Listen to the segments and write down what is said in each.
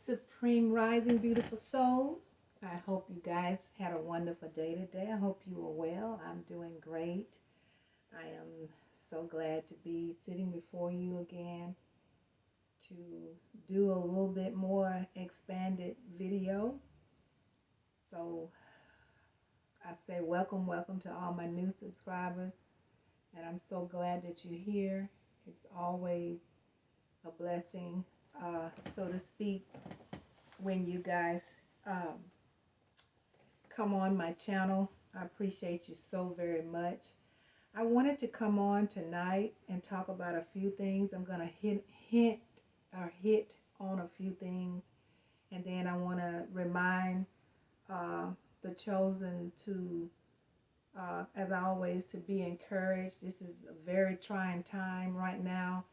Supreme Rising, beautiful souls. I hope you guys had a wonderful day today. I hope you are well. I'm doing great. I am so glad to be sitting before you again to do a little bit more expanded video. So I say welcome to all my new subscribers. And I'm so glad that you're here. It's always a blessing, so to speak, when you guys come on my channel. I appreciate you so very much. I wanted to come on tonight and talk about a few things. I'm going to hit on a few things, and then I want to remind the chosen to, as always, to be encouraged. This is a very trying time right now,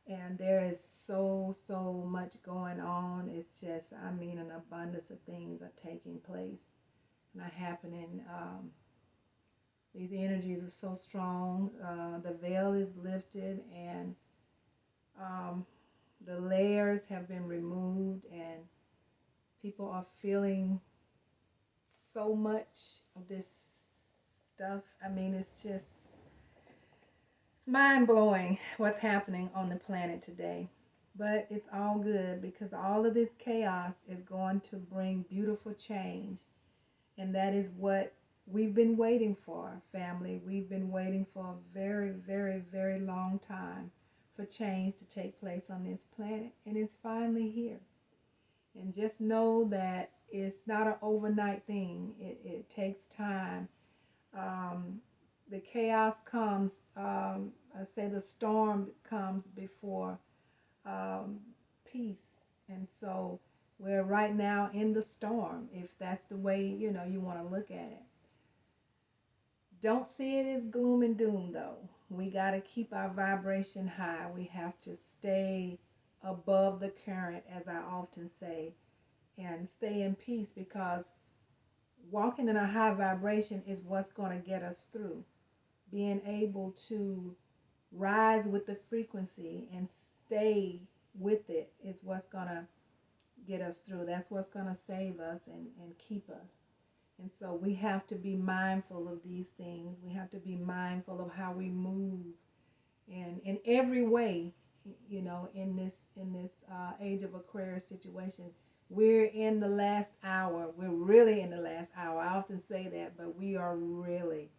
and there is so much going on. It's just, I mean, an abundance of things are taking place and are happening. These energies are so strong. The veil is lifted, and the layers have been removed, and people are feeling so much of this stuff. I mean, it's mind-blowing what's happening on the planet today. But it's all good, because all of this chaos is going to bring beautiful change. And that is what we've been waiting for, family. We've been waiting for a very long time for change to take place on this planet. And it's finally here. And just know that it's not an overnight thing. It takes time. The chaos comes, I say the storm comes before peace. And so we're right now in the storm, if that's the way, you want to look at it. Don't see it as gloom and doom, though. We got to keep our vibration high. We have to stay above the current, as I often say, and stay in peace, because walking in a high vibration is what's going to get us through. Being able to rise with the frequency and stay with it is what's going to get us through. That's what's going to save us and keep us. And so we have to be mindful of these things. We have to be mindful of how we move, and in every way, in this age of Aquarius situation. We're in the last hour. We're really in the last hour. I often say that, but we are really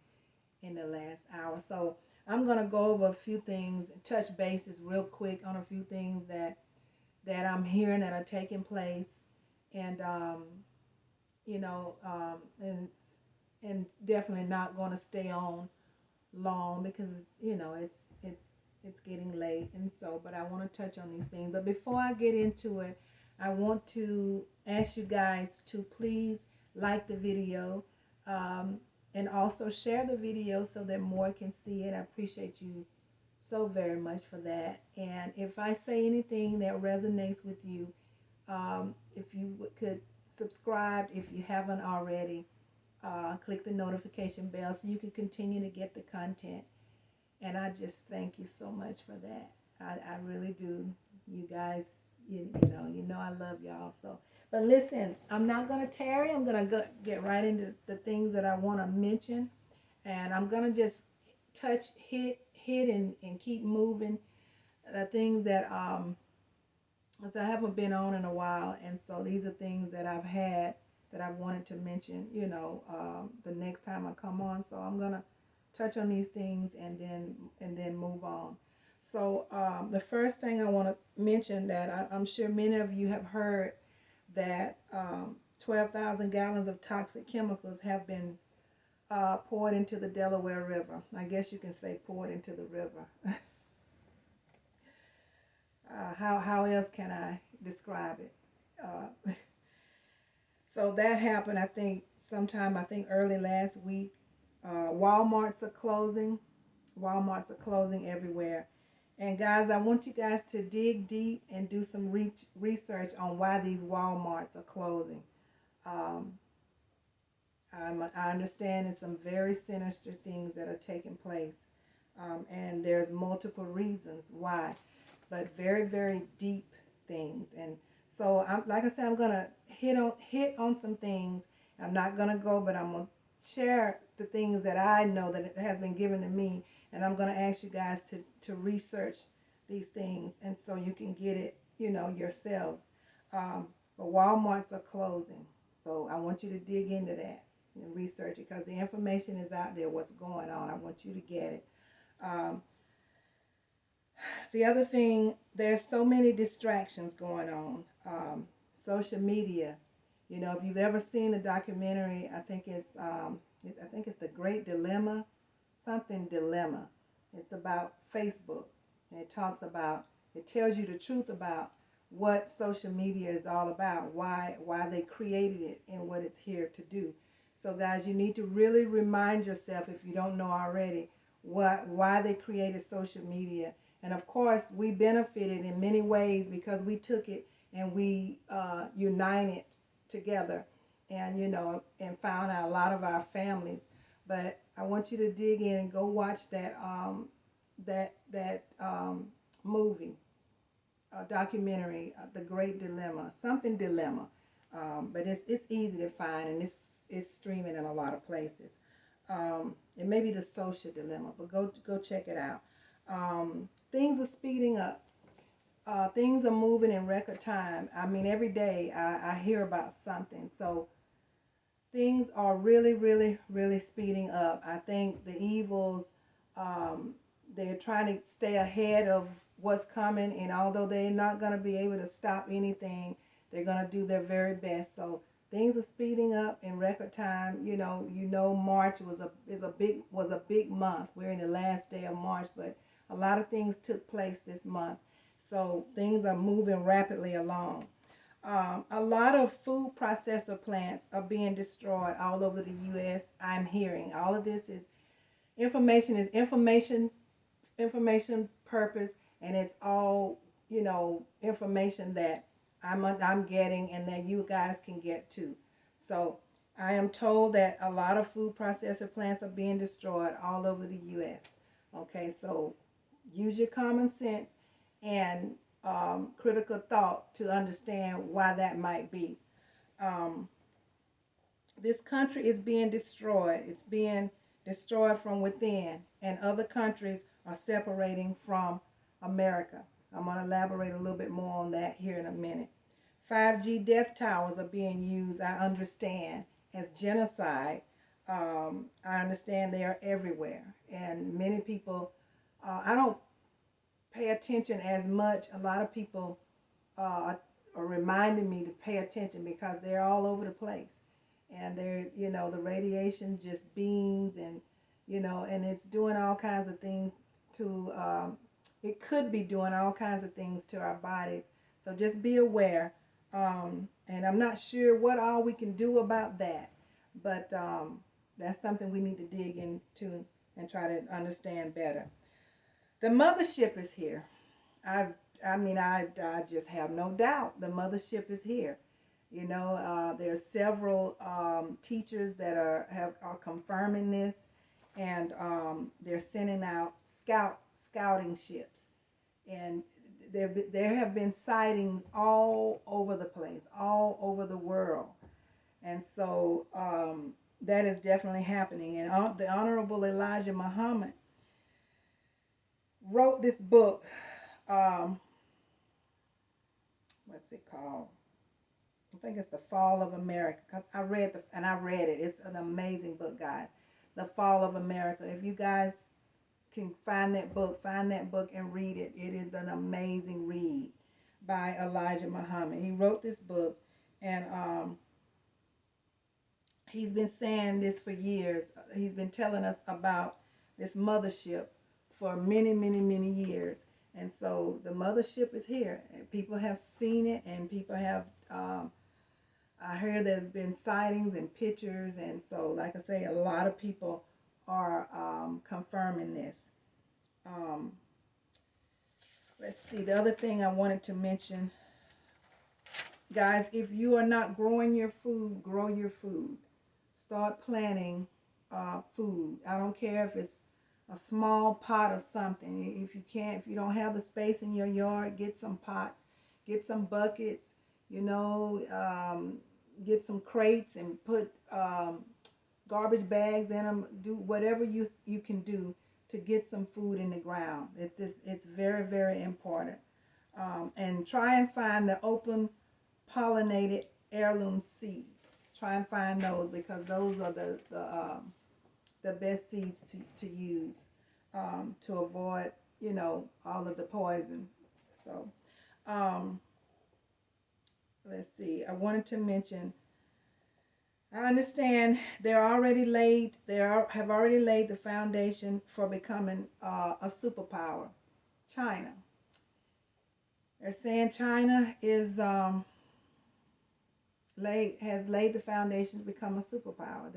in the last hour. So I'm going to go over a few things, touch bases real quick on a few things that I'm hearing that are taking place, and and definitely not going to stay on long, because it's getting late. And so, but I want to touch on these things. But before I get into it, I want to ask you guys to please like the video, and also share the video so that more can see it. I appreciate you so very much for that. And if I say anything that resonates with you, if you could subscribe if you haven't already, click the notification bell so you can continue to get the content. And I just thank you so much for that. I really do. You guys, you know I love y'all. So, but listen, I'm not going to tarry. I'm going to get right into the things that I want to mention. And I'm going to just hit and keep moving. The things that, as I haven't been on in a while. And so these are things that I've had that I've wanted to mention, the next time I come on. So I'm going to touch on these things and then move on. So the first thing I want to mention, that I'm sure many of you have heard, that 12,000 gallons of toxic chemicals have been poured into the Delaware River. I guess you can say poured into the river. How else can I describe it? So that happened, I think early last week. Walmarts are closing. Walmarts are closing everywhere. And guys, I want you guys to dig deep and do some research on why these Walmarts are closing. I understand it's some very sinister things that are taking place. And there's multiple reasons why, but very deep things. And So I'm like I said, I'm gonna hit on some things. I'm not gonna go, but I'm gonna share the things that I know that it has been given to me, and I'm gonna ask you guys to research these things, and so you can get it, yourselves. Um, but Walmarts are closing, so I want you to dig into that and research it because the information is out there. What's going on? I want you to get it. Um, the other thing, there's so many distractions going on. Social media. If you've ever seen the documentary, I think it's The Great Dilemma, something dilemma. It's about Facebook, and it tells you the truth about what social media is all about, why they created it, and what it's here to do. So, guys, you need to really remind yourself, if you don't know already, why they created social media. And of course, we benefited in many ways because we took it and we united together, and and found out a lot of our families. But I want you to dig in and go watch that movie, documentary, The Great Dilemma, something dilemma. But it's easy to find, and it's streaming in a lot of places. It may be The Social Dilemma, but go check it out. Things are speeding up. Things are moving in record time. I mean, every day I hear about something. So things are really, really, really speeding up. I think the evils, they're trying to stay ahead of what's coming. And although they're not going to be able to stop anything, they're going to do their very best. So things are speeding up in record time. March was a big month. We're in the last day of March, but a lot of things took place this month. So things are moving rapidly along. A lot of food processor plants are being destroyed all over the U.S. I'm hearing all of this is information purpose, and it's all information that I'm getting and that you guys can get too. So I am told that a lot of food processor plants are being destroyed all over the U.S. Okay, so use your common sense and critical thought to understand why that might be. Um, this country is being destroyed. It's being destroyed from within, and other countries are separating from America. I'm going to elaborate a little bit more on that here in a minute. 5G death towers are being used, I understand, as genocide. I understand they are everywhere, and many people, I don't pay attention as much. A lot of people are reminding me to pay attention because they're all over the place, and they're the radiation just beams, and and it's doing all kinds of things to it could be doing all kinds of things to our bodies. So just be aware, and I'm not sure what all we can do about that, but that's something we need to dig into and try to understand better. The mothership is here. I just have no doubt the mothership is here. There are several teachers that are confirming this, and they're sending out scouting ships, and there have been sightings all over the place, all over the world, and so that is definitely happening. And the Honorable Elijah Muhammad wrote this book. What's it called? I think it's The Fall of America. Cause I read it. It's an amazing book, guys. The Fall of America. If you guys can find that book and read it. It is an amazing read by Elijah Muhammad. He wrote this book, and he's been saying this for years. He's been telling us about this mothership for many, many, many years. And so the mothership is here. And people have seen it, and people have, I hear there's been sightings and pictures. And so, like I say, a lot of people are confirming this. Let's see, the other thing I wanted to mention, guys, if you are not growing your food, grow your food. Start planting food. I don't care if it's a small pot of something. If you don't have the space in your yard, get some pots, get some buckets, you know, get some crates and put garbage bags in them. Do whatever you can do to get some food in the ground. It's very, very important. And try and find the open pollinated heirloom seeds. Try and find those, because those are the best seeds to use to avoid, you know, all of the poison. So let's see. I wanted to mention, I understand have already laid the foundation for becoming a superpower. China. They're saying China has laid the foundation to become a superpower.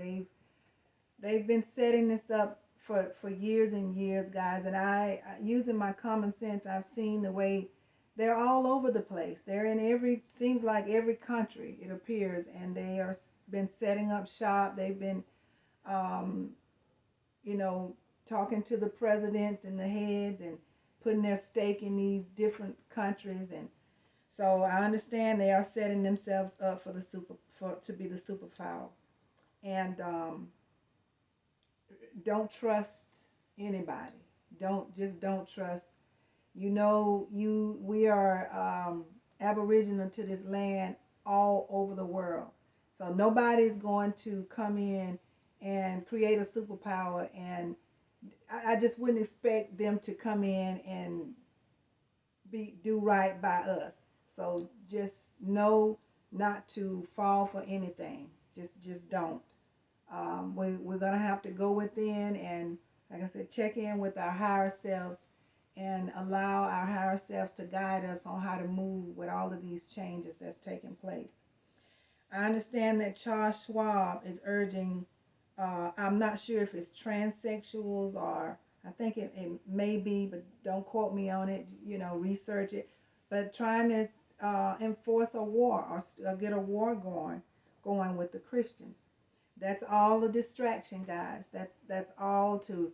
They've been setting this up for years and years, guys. And I using my common sense, I've seen the way they're all over the place. They're in seems like every country, it appears, and they are been setting up shop. They've been, you know, talking to the presidents and the heads and putting their stake in these different countries. And so I understand they are setting themselves up to be the superpower. And don't trust anybody. Don't trust. You know, we are aboriginal to this land all over the world. So nobody's going to come in and create a superpower, and I just wouldn't expect them to come in and do right by us. So just know not to fall for anything. Just don't. We're gonna have to go within and, like I said, check in with our higher selves and allow our higher selves to guide us on how to move with all of these changes that's taking place. I understand that Charles Schwab is urging, I'm not sure if it's transsexuals, or I think it may be, but don't quote me on it, you know, research it, but trying to enforce a war or get a war going with the Christians. That's all a distraction, guys. That's all to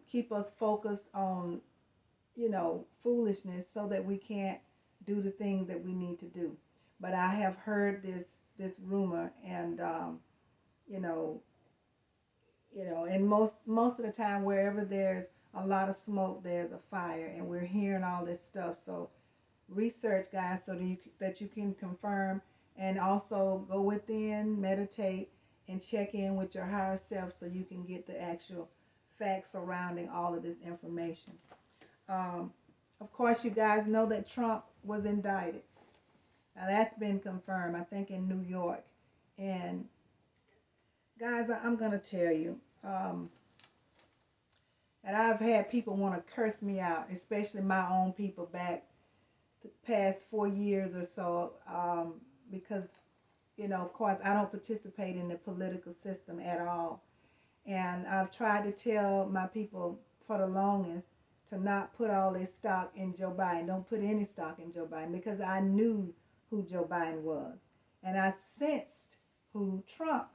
keep us focused on, you know, foolishness, so that we can't do the things that we need to do. But I have heard this rumor, and you know, and most of the time, wherever there's a lot of smoke, there's a fire, and we're hearing all this stuff. So research, guys, so that you can confirm, and also go within, meditate, and check in with your higher self, so you can get the actual facts surrounding all of this information. Of course, you guys know that Trump was indicted. Now that's been confirmed, I think, in New York. And guys, I'm going to tell you, and I've had people want to curse me out, especially my own people back the past 4 years or so, because, you know, of course, I don't participate in the political system at all. And I've tried to tell my people for the longest to not put all their stock in Joe Biden. Don't put any stock in Joe Biden, because I knew who Joe Biden was. And I sensed who Trump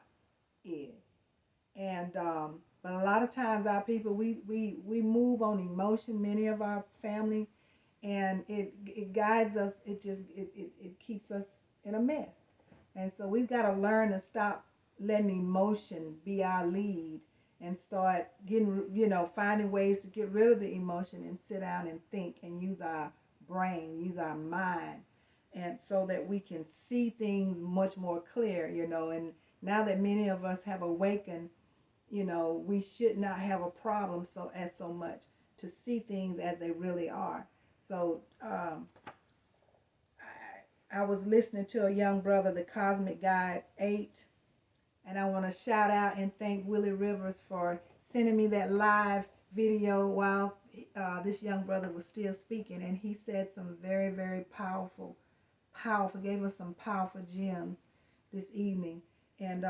is. And but a lot of times our people, we move on emotion, many of our family, and it guides us. It keeps us in a mess. And so we've got to learn to stop letting emotion be our lead, and start finding ways to get rid of the emotion and sit down and think and use our brain, use our mind, and so that we can see things much more clear, and now that many of us have awakened, we should not have a problem so much to see things as they really are. So I was listening to a young brother, the Cosmic Guide 8, and I want to shout out and thank Willie Rivers for sending me that live video while this young brother was still speaking. And he said some very, very powerful, gave us some powerful gems this evening. And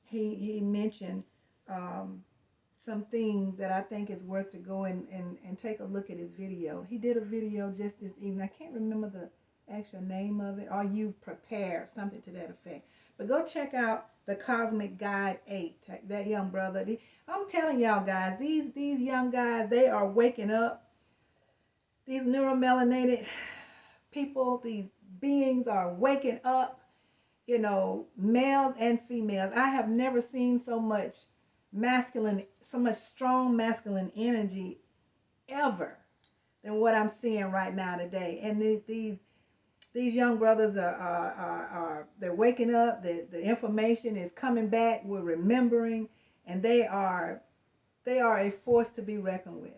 he mentioned some things that I think is worth to go and take a look at his video. He did a video just this evening. I can't remember the actual name of it. Are You Prepared? Something to that effect. But go check out the Cosmic Guide 8. That young brother. I'm telling y'all guys, these young guys, they are waking up. These neuromelanated people, these beings are waking up, you know, males and females. I have never seen so much so much strong masculine energy ever than what I'm seeing right now today. And these young brothers are they're waking up. The information is coming back. We're remembering, and they are a force to be reckoned with.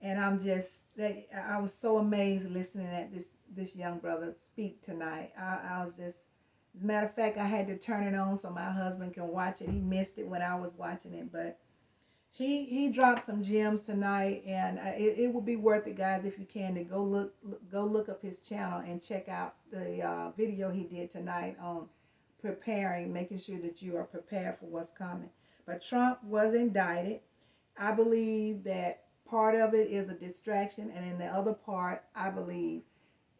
And I was so amazed listening at this young brother speak tonight. I was just, as a matter of fact, I had to turn it on so my husband can watch it. He missed it when I was watching it, but he dropped some gems tonight, and it would be worth it, guys, if you can, to go look up his channel and check out the video he did tonight on making sure that you are prepared for what's coming. But Trump was indicted. I believe that part of it is a distraction, and in the other part, I believe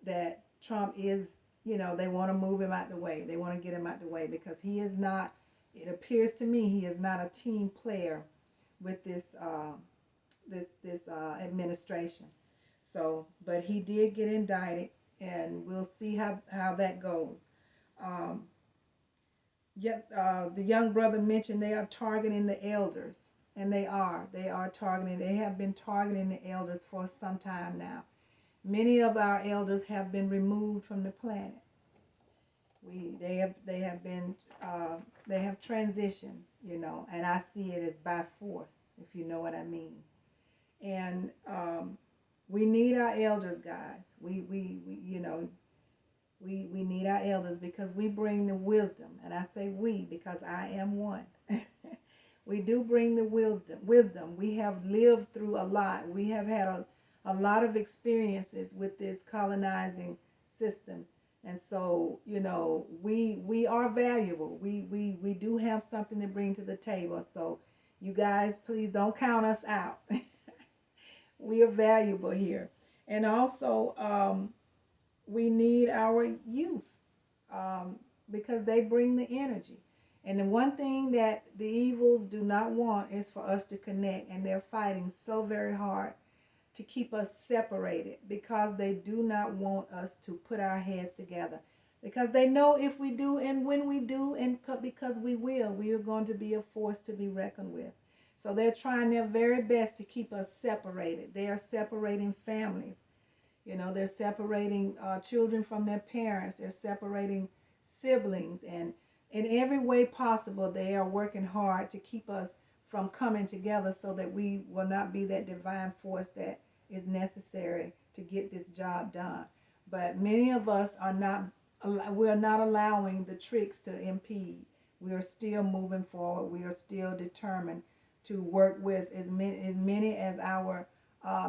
that Trump is, you know, they want to move him out the way. They want to get him out the way because he is not, it appears to me, he is not a team player with this administration. So, but he did get indicted, and we'll see how that goes. The young brother mentioned they are targeting the elders, and they are targeting. They have been targeting the elders for some time now. Many of our elders have been removed from the planet. They have transitioned, you know, and I see it as by force, if you know what I mean. And we need our elders, guys. We need our elders because we bring the wisdom, and I say we because I am one. We do bring the wisdom. We have lived through a lot. We have had a lot of experiences with this colonizing system. And so, you know, we are valuable. We do have something to bring to the table. So you guys, please don't count us out. We are valuable here. And also, we need our youth because they bring the energy. And the one thing that the evils do not want is for us to connect. And they're fighting so very hard to keep us separated because they do not want us to put our heads together. Because they know if we do, and when we do, and because we are going to be a force to be reckoned with. So they're trying their very best to keep us separated. They are separating families. You know, they're separating children from their parents. They're separating siblings. And in every way possible, they are working hard to keep us from coming together so that we will not be that divine force that is necessary to get this job done. But many of us are not, we're not allowing the tricks to impede. We are still moving forward. We are still determined to work with as many as our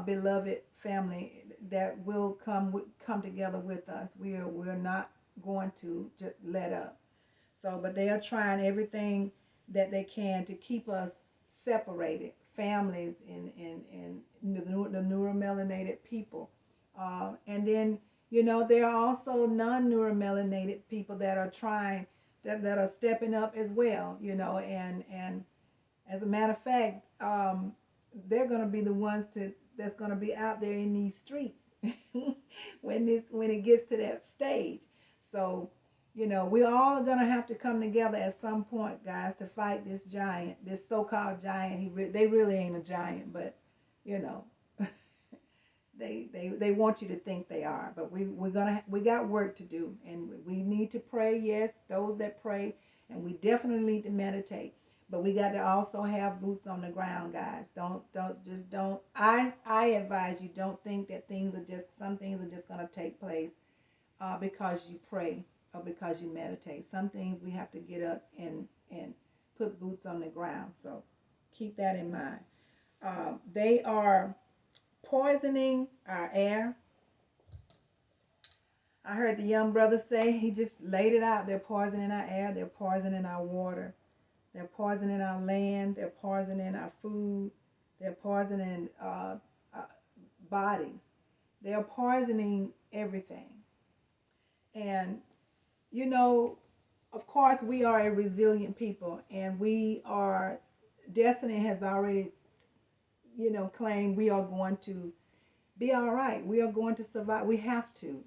beloved family that will come together with us. We're not going to just let up. So, but they are trying everything that they can to keep us separated, families and the neuromelanated people. And then, you know, there are also non-neuromelanated people that are trying, that are stepping up as well, you know, and as a matter of fact, they're going to be the ones that's going to be out there in these streets when it gets to that stage. So, you know, we all are going to have to come together at some point, guys, to fight this giant, this so-called giant. They really ain't a giant, but, you know, they want you to think they are. But we got work to do, and we need to pray. Yes, those that pray, and we definitely need to meditate. But we got to also have boots on the ground, guys. Don't. I advise you, don't think that some things are just going to take place because you pray or because you meditate. Some things we have to get up and put boots on the ground. So keep that in mind. They are poisoning our air. I heard the young brother say, he just laid it out. They're poisoning our air. They're poisoning our water. They're poisoning our land. They're poisoning our food. They're poisoning bodies. They're poisoning everything. And, you know, of course, we are a resilient people, and Destiny has already, you know, claimed we are going to be all right. We are going to survive. We have to.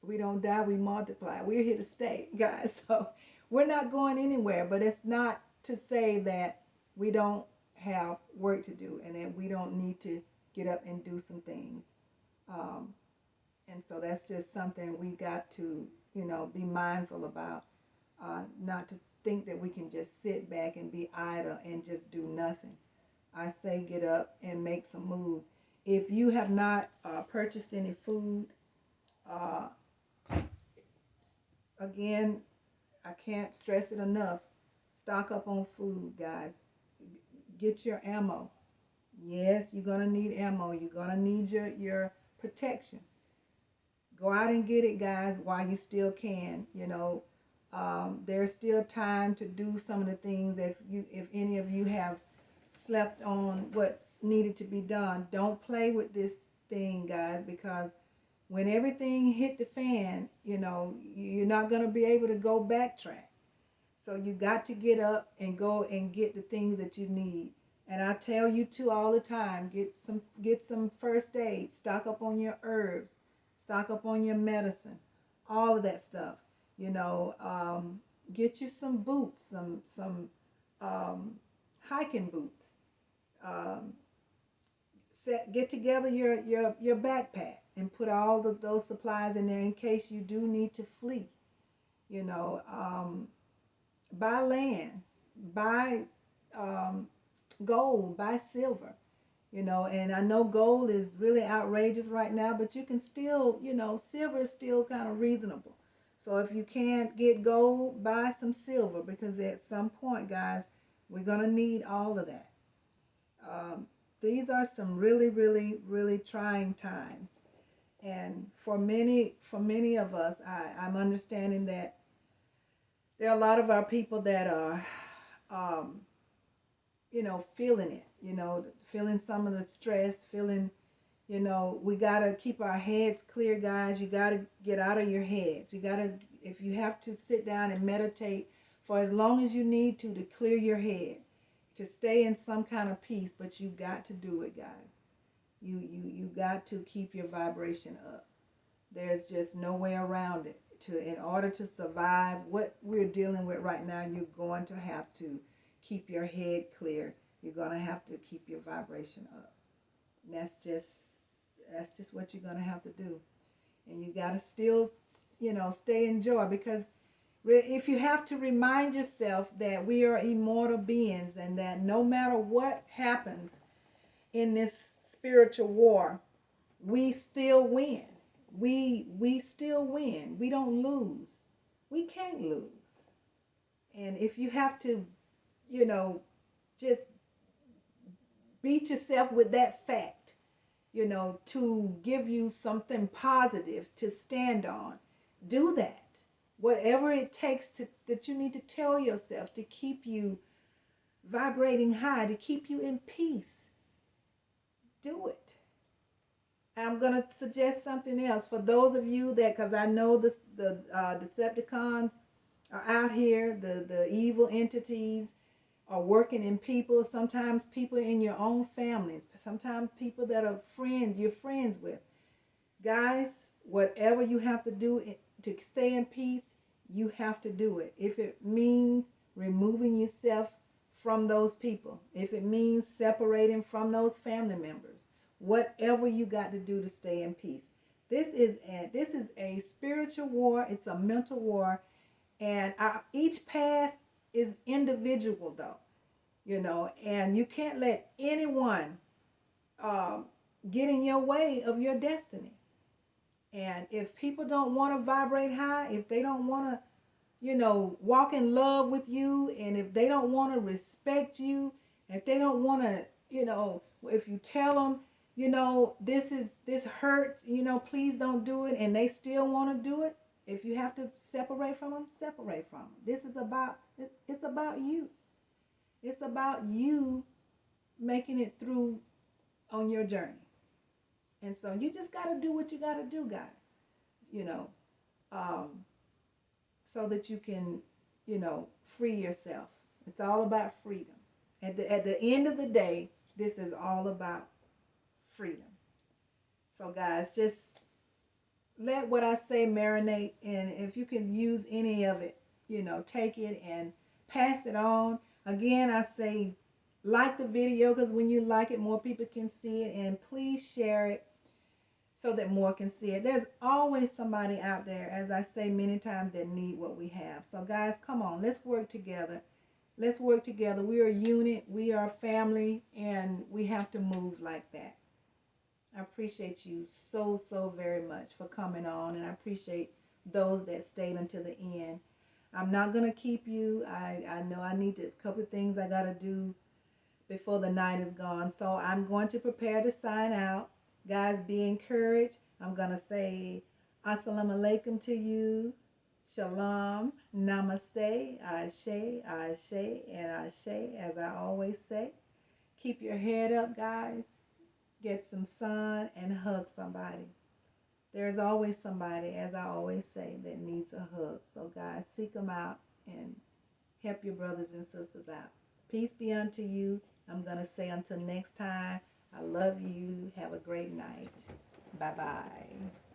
We don't die, we multiply. We're here to stay, guys. So we're not going anywhere, but it's not to say that we don't have work to do and that we don't need to get up and do some things. Um, and so that's just something we got to, be mindful about. Not to think that we can just sit back and be idle and just do nothing. I say get up and make some moves. If you have not purchased any food, uh, again, I can't stress it enough. Stock up on food, guys. Get your ammo. Yes, you're going to need ammo. You're going to need your protection. Go out and get it, guys, while you still can. There's still time to do some of the things. If any of you have slept on what needed to be done, don't play with this thing, guys, because when everything hit the fan, you're not going to be able to go backtrack. So you got to get up and go and get the things that you need. And I tell you too all the time, get some first aid, stock up on your herbs, stock up on your medicine, all of that stuff. Get you some boots, some hiking boots. Get together your backpack and put all of those supplies in there in case you do need to flee. Buy land, buy gold, buy silver. And I know gold is really outrageous right now, but you can still, silver is still kind of reasonable. So if you can't get gold, buy some silver, because at some point, guys, we're going to need all of that. These are some really, really, really trying times. And for many of us, I'm understanding that there are a lot of our people that are, feeling it, feeling some of the stress, feeling, we got to keep our heads clear, guys. You got to get out of your heads. You got to, if you have to sit down and meditate for as long as you need to clear your head, to stay in some kind of peace, but you got to do it, guys. You got to keep your vibration up. There's just no way around it. In order to survive what we're dealing with right now, you're going to have to keep your head clear. You're going to have to keep your vibration up. And that's just what you're going to have to do. And you got to still, stay in joy, because if you have to remind yourself that we are immortal beings and that no matter what happens in this spiritual war, we still win. We still win. We don't lose. We can't lose. And if you have to, just beat yourself with that fact, to give you something positive to stand on, do that. Whatever it takes that you need to tell yourself to keep you vibrating high, to keep you in peace, do it. I'm going to suggest something else for those of you that, because I know the Decepticons are out here, the evil entities are working in people, sometimes people in your own families, sometimes people that are you're friends with. Guys, whatever you have to do to stay in peace, you have to do it. If it means removing yourself from those people, if it means separating from those family members, whatever you got to do to stay in peace. This is a spiritual war. It's a mental war, and each path is individual, though, and you can't let anyone get in your way of your destiny. And if people don't want to vibrate high, if they don't want to, walk in love with you, and if they don't want to respect you, if they don't want to, if you tell them, this hurts, please don't do it, and they still want to do it, if you have to separate from them, separate from them. This is it's about you. It's about you making it through on your journey. And so you just got to do what you got to do, guys, so that you can, free yourself. It's all about freedom. At the end of the day, this is all about freedom. So guys, just let what I say marinate, and if you can use any of it, take it and pass it on. Again, I say like the video, because when you like it, more people can see it, and please share it so that more can see it. There's always somebody out there, as I say many times, that need what we have. So guys, come on, let's work together. Let's work together. We are a unit, we are a family, and we have to move like that. I appreciate you so very much for coming on, and I appreciate those that stayed until the end. I'm not going to keep you. I know I need a couple of things I got to do before the night is gone. So I'm going to prepare to sign out. Guys, be encouraged. I'm going to say assalamu alaikum to you. Shalom, namaste, ashe, ashe, and ashe, as I always say. Keep your head up, guys. Get some sun and hug somebody. There's always somebody, as I always say, that needs a hug. So guys, seek them out and help your brothers and sisters out. Peace be unto you. I'm going to say until next time, I love you. Have a great night. Bye-bye.